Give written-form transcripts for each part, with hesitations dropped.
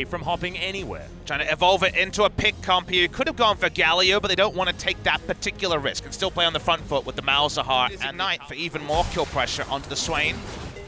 from hopping anywhere. Trying to evolve it into a pick comp here. Could have gone for Galio, but they don't want to take that particular risk and still play on the front foot with the Malzahar and Knight for even more kill pressure onto the Swain.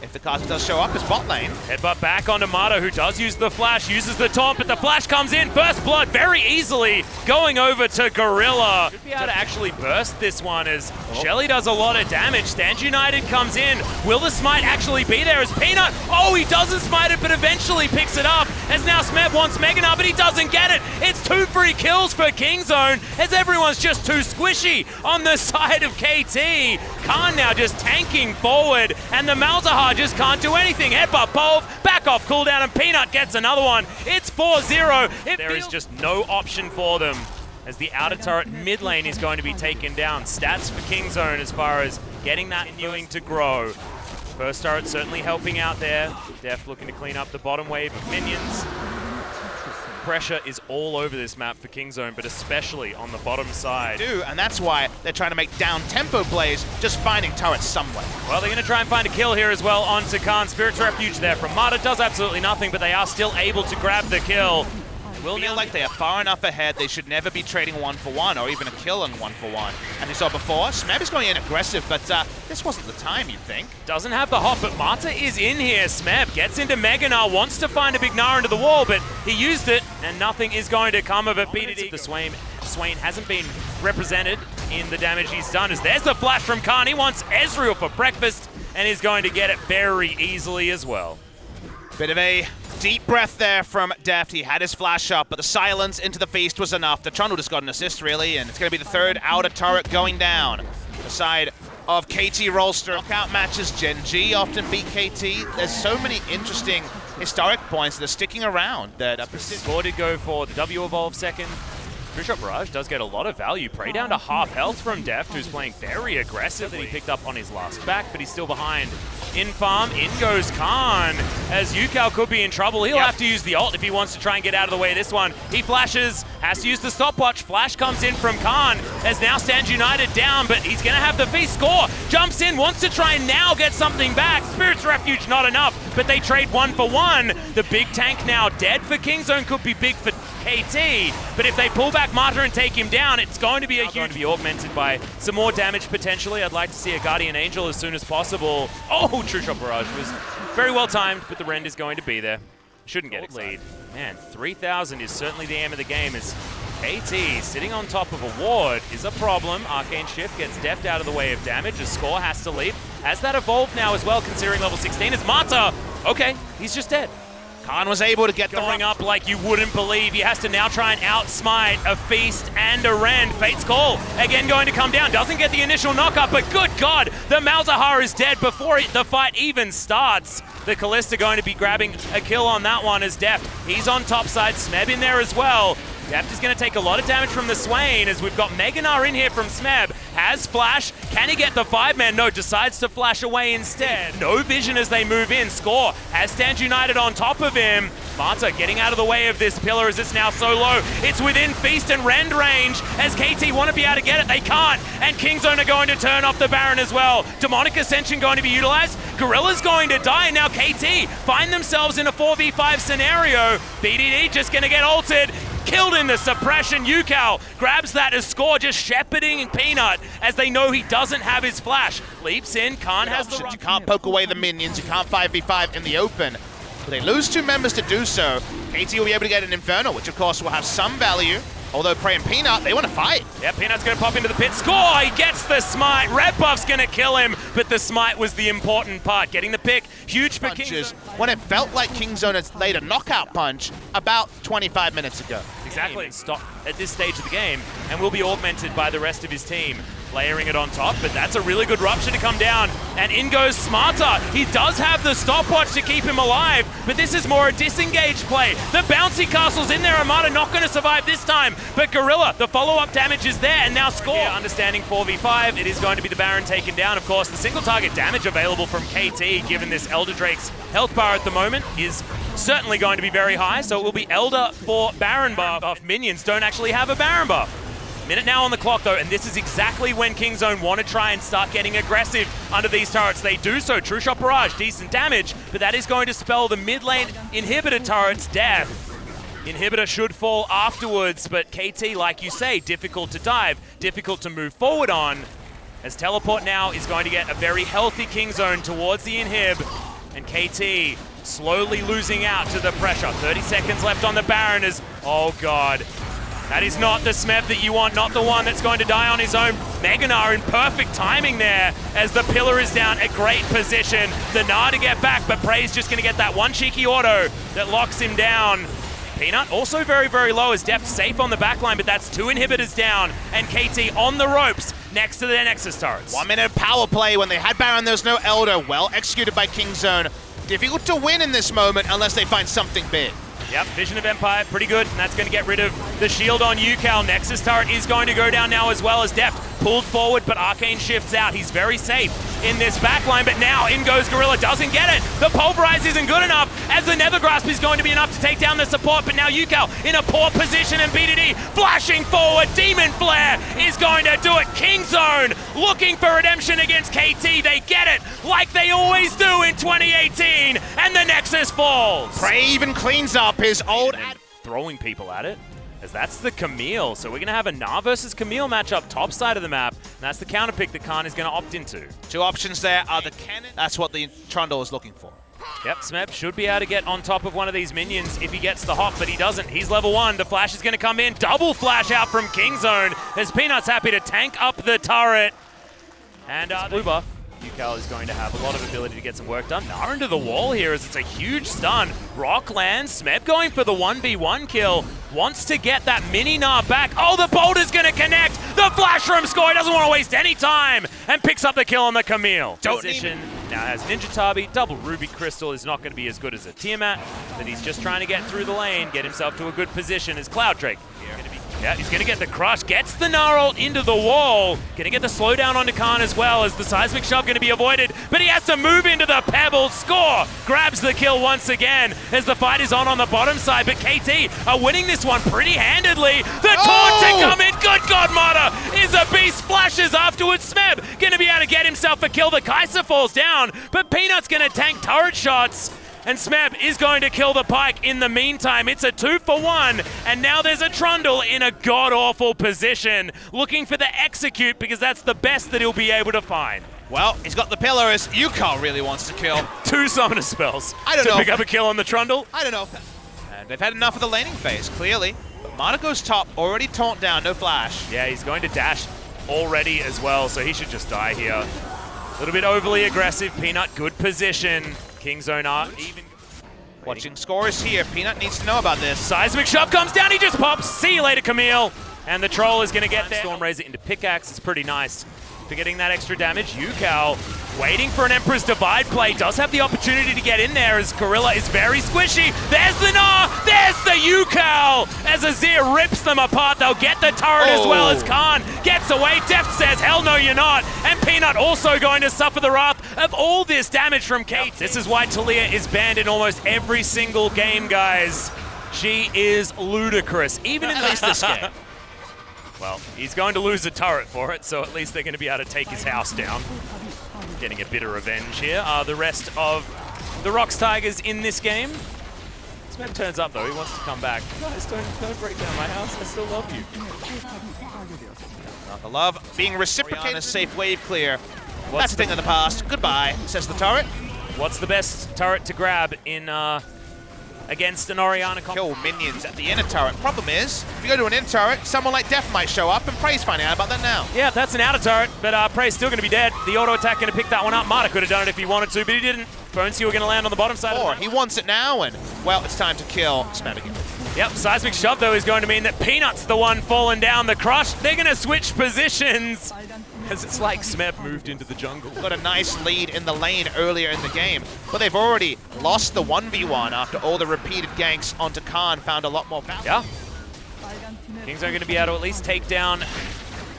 If the Kaza does show up as bot lane. Headbutt back onto Mata, who does use the flash, uses the taunt, but the flash comes in. First blood very easily going over to Gorilla. Should be able to actually burst this one as Shelly does a lot of damage. Stand United comes in. Will the smite actually be there as Peanut? Oh, he doesn't smite it, but eventually picks it up. As now Smeb wants Meganar, but he doesn't get it. It's 2 free kills for Kingzone as everyone's just too squishy on the side of KT. Khan now just tanking forward, and the Malzahar just can't do anything. Headbutt Pov, back off cooldown, and Peanut gets another one. It's 4-0. There is just no option for them as the outer turret mid lane is going to be taken down. Stats for Kingzone as far as getting that continuing to grow. First turret certainly helping out there. Def looking to clean up the bottom wave of minions. Pressure is all over this map for Kingzone, but especially on the bottom side. And that's why they're trying to make down-tempo plays, just finding turrets somewhere. Well, they're going to try and find a kill here as well onto Khan. Spirit's Refuge there from Mata does absolutely nothing, but they are still able to grab the kill. Will feel like they are far enough ahead. They should never be trading 1-for-1 or even a kill on 1-for-1. And we saw before, Smeb is going in aggressive, but this wasn't the time, you'd think. Doesn't have the hop, but Mata is in here. Smeb gets into Meganar, wants to find a big Gnar into the wall, but he used it, and nothing is going to come of it. BDD. The Swain hasn't been represented in the damage he's done, as there's the flash from Khan. He wants Ezreal for breakfast, and he's going to get it very easily as well. Bit of a deep breath there from Deft. He had his flash up, but the silence into the feast was enough. The Trundle just got an assist, really, and it's going to be the third outer turret going down. The side of KT Rolster. Knockout matches, Gen G often beat KT. There's so many interesting historic points that are sticking around. That Score did go for the W evolve second. Trishot Barrage does get a lot of value. Prey down to half health from Deft, who's playing very aggressive that he picked up on his last back, but he's still behind. In farm, in goes Khan, as Yukao could be in trouble. He'll have to use the ult if he wants to try and get out of the way of this one. He flashes, has to use the stopwatch. Flash comes in from Khan, as now stands United down, but he's going to have the feast. Score, jumps in, wants to try and now get something back. Spirit's Refuge not enough, but they trade 1-for-1. The big tank now dead for Kingzone could be big for KT, but if they pull back Mata and take him down, it's going to be going to be augmented by some more damage potentially. I'd like to see a Guardian Angel as soon as possible. Oh, True Shot Barrage was very well timed, but the rend is going to be there. Shouldn't get lead. Man, 3,000 is certainly the aim of the game, as KT sitting on top of a ward is a problem. Arcane Shift gets Deft out of the way of damage as Score has to leave. Has that evolved now as well, considering level 16 is Mata. Okay, he's just dead. Khan was able to get going up like you wouldn't believe. He has to now try and outsmite a Feast and a Rend. Fate's Call, again going to come down. Doesn't get the initial knockup, but good God, the Malzahar is dead before the fight even starts. The Kalista going to be grabbing a kill on that one as Deft. He's on top side, Smeb in there as well. Deft is going to take a lot of damage from the Swain, as we've got Meganar in here from Smeb. Has flash. Can he get the 5-man? No, decides to flash away instead. No vision as they move in. Score has Stand United on top of him. Mata getting out of the way of this pillar as it's now so low. It's within Feast and Rend range as KT want to be able to get it. They can't. And Kingzone are going to turn off the Baron as well. Demonic Ascension going to be utilized. Gorilla's going to die. And now KT find themselves in a 4v5 scenario. BDD just going to get ulted. Killed in the suppression. Yukao grabs that as Score, just shepherding Peanut as they know he doesn't have his flash. Leaps in, Khan has the You can't poke away the minions, you can't 5v5 in the open. But they lose 2 members to do so. KT will be able to get an Inferno, which of course will have some value. Although Prey and Peanut, they want to fight. Yeah, Peanut's going to pop into the pit. Score! He gets the smite. Red Buff's going to kill him, but the smite was the important part. Getting the pick, huge for Kingzone. When it felt like Kingzone had laid a knockout punch about 25 minutes ago. Exactly. Stop at this stage of the game, and will be augmented by the rest of his team. Layering it on top, but that's a really good rupture to come down. And in goes Smarter. He does have the stopwatch to keep him alive, but this is more a disengaged play. The bouncy castle's in there. Armada not going to survive this time, but Gorilla, the follow-up damage is there, and now Score. Yeah, understanding 4v5, it is going to be the Baron taken down. Of course, the single target damage available from KT, given this Elder Drake's health bar at the moment, is certainly going to be very high, so it will be Elder for Baron buff. Minions don't actually have a Baron buff. Minute now on the clock though, and this is exactly when Kingzone want to try and start getting aggressive under these turrets. They do so. True Shot Barrage, decent damage, but that is going to spell the mid lane inhibitor turret's death. Inhibitor should fall afterwards, but KT, like you say, difficult to dive, difficult to move forward on, as Teleport now is going to get a very healthy King Zone towards the Inhib, and KT slowly losing out to the pressure. 30 seconds left on the Baron as, oh god. That is not the Smeb that you want, not the one that's going to die on his own. Meganar in perfect timing there as the pillar is down, a great position. The Gnar to get back, but Prey's just going to get that one cheeky auto that locks him down. Peanut also very, very low as Deft safe on the backline, but that's 2 inhibitors down, and KT on the ropes next to their Nexus turrets. 1 minute power play when they had Baron, there's no Elder. Well executed by King Zone. Difficult to win in this moment unless they find something big. Yep, Vision of Empire, pretty good, and that's going to get rid of the shield on UCal. Nexus turret is going to go down now as well as Deft pulled forward, but Arcane shifts out. He's very safe in this backline, but now in goes Gorilla, doesn't get it. The Pulverize isn't good enough, as the Nether Grasp is going to be enough to take down the support, but now UCal in a poor position, and BDD flashing forward. Demon Flare is going to do it. King Zone looking for redemption against KT. They get it like they always do in 2018, and the Nexus falls. Prey even cleans up his old... Throwing people at it, as that's the Camille. So we're going to have a Gnar versus Camille matchup top side of the map, and that's the counter pick that Khan is going to opt into. 2 options there are the cannon. That's what the Trundle is looking for. Yep, Smeb should be able to get on top of one of these minions if he gets the hop, but he doesn't. He's level 1. The flash is going to come in. Double flash out from King Zone, as Peanut's happy to tank up the turret. And blue buff. UCal is going to have a lot of ability to get some work done. Gnar into the wall here as it's a huge stun. Rock lands. Smeb going for the 1v1 kill. Wants to get that mini Gnar back. Oh, the boulder's going to connect. The flash room score. Doesn't want to waste any time. And picks up the kill on the Camille. Position now has Ninja Tabi. Double Ruby Crystal is not going to be as good as a Tiamat. But he's just trying to get through the lane, get himself to a good position as Cloud Drake. Yeah, he's going to get the crush, gets the Gnar ult into the wall. Going to get the slowdown onto Khan as well, as the seismic shove going to be avoided, but he has to move into the pebble. Score grabs the kill once again as the fight is on the bottom side, but KT are winning this one pretty handedly. The taunt to come in, good Godmother is a beast, flashes afterwards. Smeb going to be able to get himself a kill. The Kai'Sa falls down, but Peanut's going to tank turret shots. And Smeb is going to kill the Pyke in the meantime. It's a 2-for-1, and now there's a Trundle in a god-awful position, looking for the execute because that's the best that he'll be able to find. Well, he's got the pillar as UCal really wants to kill. 2 summoner spells to pick up a kill on the Trundle. I don't know. And they've had enough of the laning phase, clearly. But Monaco's top, already taunt down, no flash. Yeah, he's going to dash already as well, so he should just die here. A little bit overly aggressive. Peanut, good position. King Zone are even. Watching scores here. Peanut needs to know about this. Seismic shove comes down. He just pops. See you later, Camille. And the troll is going to get there. Storm Razor into pickaxe. It's pretty nice for getting that extra damage. UCal waiting for an Emperor's Divide play. Does have the opportunity to get in there as Gorilla is very squishy. There's the Gnar. There's the UCal as Azir rips them apart. They'll get the turret as well as Khan gets away. Deft says, hell no you're not. And Peanut also going to suffer the wrath of all this damage from Kate. This is why Talia is banned in almost every single game, guys. She is ludicrous, even in this game. Well, he's going to lose a turret for it, so at least they're going to be able to take his house down. Getting a bit of revenge here are the rest of the Rox Tigers in this game. Smeb turns up though, he wants to come back. Guys, don't break down my house, I still love you. Not the love being reciprocated. A safe wave clear. That's a thing of the past. Goodbye, says the turret. What's the best turret to grab in against an Orianna comp? Kill minions at the inner turret. Problem is, if you go to an inner turret, someone like Def might show up, and Prey's finding out about that now. Yeah, that's an outer turret, but Prey's still going to be dead. The auto attack going to pick that one up. Marta could have done it if he wanted to, but he didn't. Bonesy were going to land on the bottom side. Or he wants it now, and, well, it's time to kill Smeb again. Yep, Seismic Shove, though, is going to mean that Peanut's the one falling down the crush. They're going to switch positions, as it's like Smeb moved into the jungle. Got a nice lead in the lane earlier in the game, but they've already lost the 1v1 after all the repeated ganks onto Khan found a lot more power. Yeah. Kings are going to be able to at least take down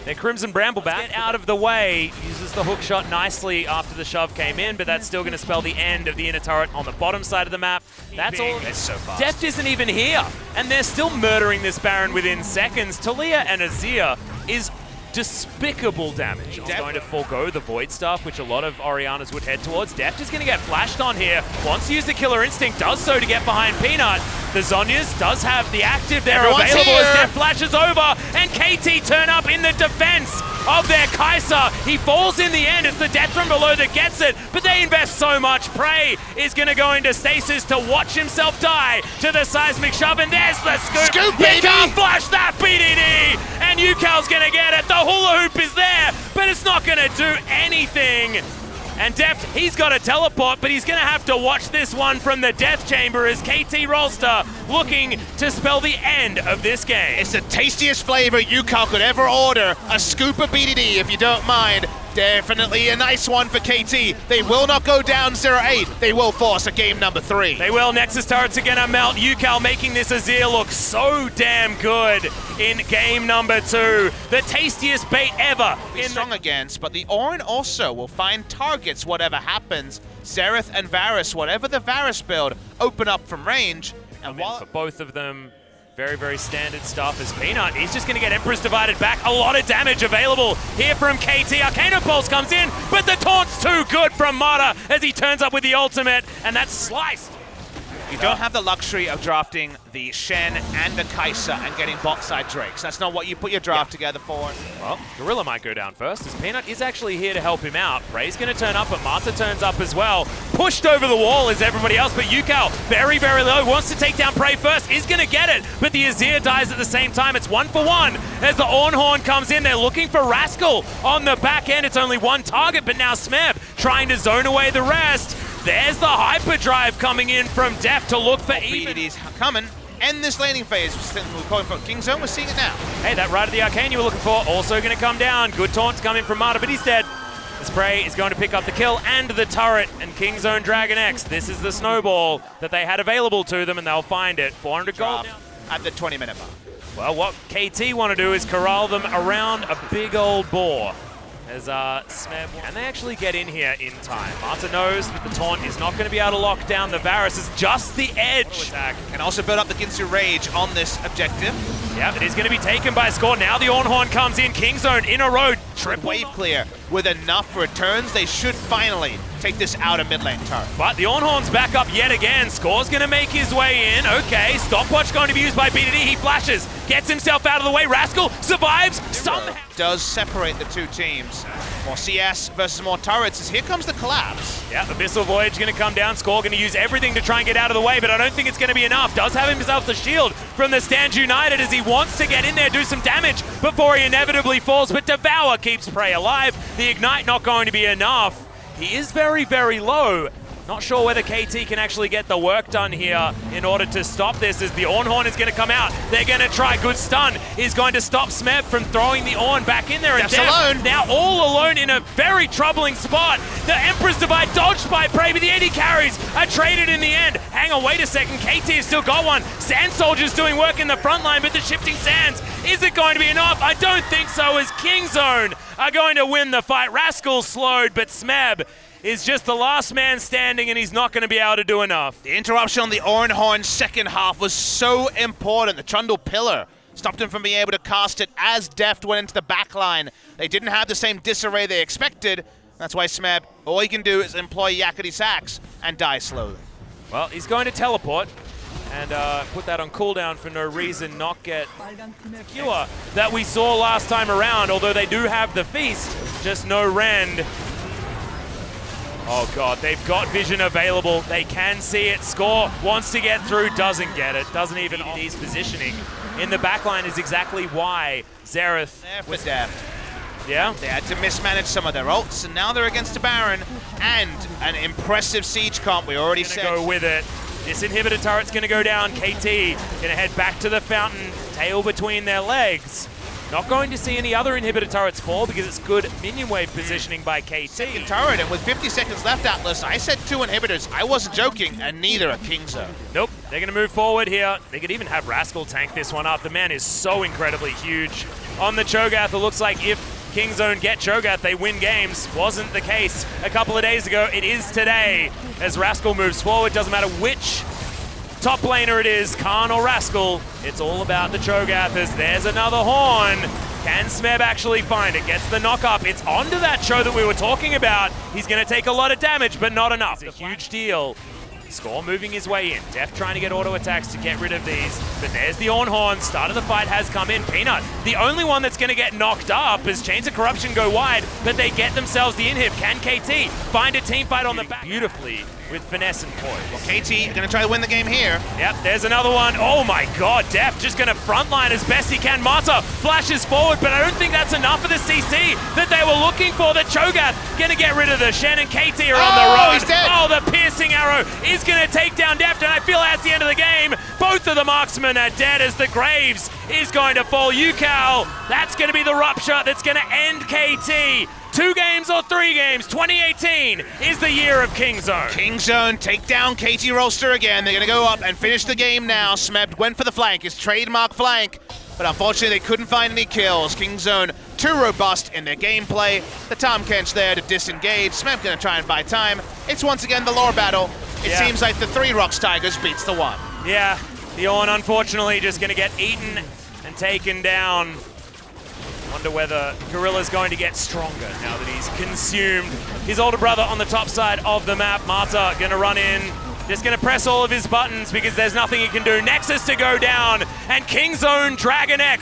their Crimson Brambleback. Get out of the way. Uses the hook shot nicely after the shove came in, but that's still going to spell the end of the inner turret on the bottom side of the map. That's all. It's so fast. Deft isn't even here, and they're still murdering this Baron within seconds. Talia and Azir is despicable damage. He's going to forego the Void Staff, which a lot of Oriannas would head towards. Deft is going to get flashed on here. Wants to use the Killer Instinct, does so to get behind Peanut. The Zhonya's does have the active there Everyone's available here. as Deft flashes over, and KT turn up in the defense of their Kai'Sa. He falls in the end. It's the death from below that gets it, but they invest so much. Prey is going to go into stasis to watch himself die to the seismic shove, and there's the scoop. Scoop, You baby! can't flash that BDD, and Yukal's going to get it. The hula hoop is there, but it's not going to do anything. And Deft, he's got a teleport, but he's going to have to watch this one from the death chamber as KT Rolster looking to spell the end of this game. It's the tastiest flavor Yukal could ever order. A scoop of BDD, if you don't mind. Definitely a nice one for KT. They will not go down 0-8. They will force a game number 3. They will. Nexus turrets are going to melt. Yukal making this Azir look so damn good in game number 2. The tastiest bait ever. Strong against, but the Ornn also will find targets whatever happens. Xerath and Varus, whatever the Varus build, open up from range. And For both of them, very, very standard stuff as Peanut. He's just going to get Emperor's Divided back. A lot of damage available here from KT. Arcana Pulse comes in, but the taunt's too good from Mata as he turns up with the ultimate, and that's sliced. You don't have the luxury of drafting the Shen and the Kai'Sa and getting bot side Drakes. That's not what you put your draft together for. Well, Gorilla might go down first as Peanut is actually here to help him out. Prey's going to turn up, but Mata turns up as well. Pushed over the wall is everybody else, but Yukal very, very low. Wants to take down Prey first, is going to get it, but the Azir dies at the same time. It's 1-for-1 as the Ornhorn comes in. They're looking for Rascal on the back end. It's only one target, but now Smeb trying to zone away the rest. There's the hyperdrive coming in from Deft to look for even. BDD's coming. End this laning phase. We're calling for King Zone. We're seeing it now. Hey, that Rite of the Arcane you were looking for also going to come down. Good taunt coming from Mata, but he's dead. The Spray is going to pick up the kill and the turret, and King Zone DragonX. This is the snowball that they had available to them, and they'll find it. 400 gold now. At the 20-minute mark. Well, what KT want to do is corral them around a big old boar. As Smeb, and they actually get in here in time. Mata knows that the taunt is not going to be able to lock down the Varus. It's just the edge. Attack. Can also build up the Ginsu Rage on this objective. Yeah, it is going to be taken by Score. Now the Ornhorn comes in. King Zone in a row. Triple wave clear. With enough returns, they should finally take this out of mid lane turret. But the Ornhorn's back up yet again. Score's going to make his way in. Okay, stopwatch going to be used by BDD. He flashes, gets himself out of the way. Rascal survives somehow. Does separate the two teams. More CS versus more turrets as here comes the collapse. Yeah, Abyssal Voyage going to come down. Score going to use everything to try and get out of the way, but I don't think it's going to be enough. Does have himself the shield from the Stand United as he wants to get in there, do some damage before he inevitably falls, but Devour keeps Prey alive. The Ignite not going to be enough. He is very, very low. Not sure whether KT can actually get the work done here in order to stop this as the Ornhorn is going to come out. They're going to try. Good stun is going to stop Smeb from throwing the Ornn back in there. And Deft's alone. Now all alone in a very troubling spot. The Emperor's Divide dodged by Prey, but the AD carries are traded in the end. Hang on, wait a second. KT has still got one. Sand Soldier's doing work in the front line, but the shifting sands, is it going to be enough? I don't think so, as King Zone are going to win the fight. Rascal slowed, but Smeb is just the last man standing, and he's not going to be able to do enough. The interruption on the Ornhorn second half was so important. The Trundle Pillar stopped him from being able to cast it as Deft went into the back line. They didn't have the same disarray they expected. That's why Smeb, all he can do is employ Yakety Sax and die slowly. Well, he's going to teleport and put that on cooldown for no reason, not get Cure that we saw last time around, although they do have the Feast, just no Rend. Oh god, they've got vision available. They can see it. Score wants to get through, doesn't get it. Doesn't even. His positioning in the backline is exactly why Xerath was Deft. Yeah? They had to mismanage some of their ults, and now they're against a Baron and an impressive siege comp. We already said. Go with it. This inhibitor turret's going to go down. KT going to head back to the fountain, tail between their legs. Not going to see any other inhibitor turrets fall because it's good minion wave positioning by KT. Second turret, and with 50 seconds left, Atlas, I said 2 inhibitors. I wasn't joking, and neither are King Zone. Nope, they're going to move forward here. They could even have Rascal tank this one up. The man is so incredibly huge. On the Cho'Gath, it looks like if King Zone get Cho'Gath, they win games. Wasn't the case a couple of days ago. It is today as Rascal moves forward. Doesn't matter which top laner it is, Khan or Rascal, it's all about the Cho'Gath as there's another horn. Can Smeb actually find it? Gets the knock up. It's onto that Cho that we were talking about. He's going to take a lot of damage, but not enough. It's a huge deal Score moving his way in. Deft trying to get auto attacks to get rid of these. But there's the Ornhorn. Start of the fight has come in. Peanut, the only one that's going to get knocked up as Chains of Corruption go wide, but they get themselves the inhib. Can KT find a team fight on the back? Beautifully with finesse and poise. Well, KT going to try to win the game here. Yep, there's another one. Oh my god, Deft just going to frontline as best he can. Mata flashes forward, but I don't think that's enough of the CC that they were looking for. The Cho'Gath going to get rid of the Shen, and KT are on the road. He's dead. Oh, the piercing arrow is going to take down Deft, and I feel that's the end of the game. Both of the marksmen are dead as the Graves is going to fall. Yukal, that's going to be the rupture that's going to end KT. 2 games or 3 games, 2018 is the year of Kingzone. Kingzone take down KT Rolster again. They're going to go up and finish the game now. Smeb went for the flank, his trademark flank, but unfortunately they couldn't find any kills. Kingzone too robust in their gameplay. The Tom Kench there to disengage. Smeb going to try and buy time. It's once again the lore battle. It seems like the 3 Rocks Tigers beats the 1. Yeah, the Ornn unfortunately just going to get eaten and taken down. Wonder whether Gorilla's going to get stronger now that he's consumed his older brother on the top side of the map. Mata going to run in, just going to press all of his buttons because there's nothing he can do. Nexus to go down, and Kingzone DragonX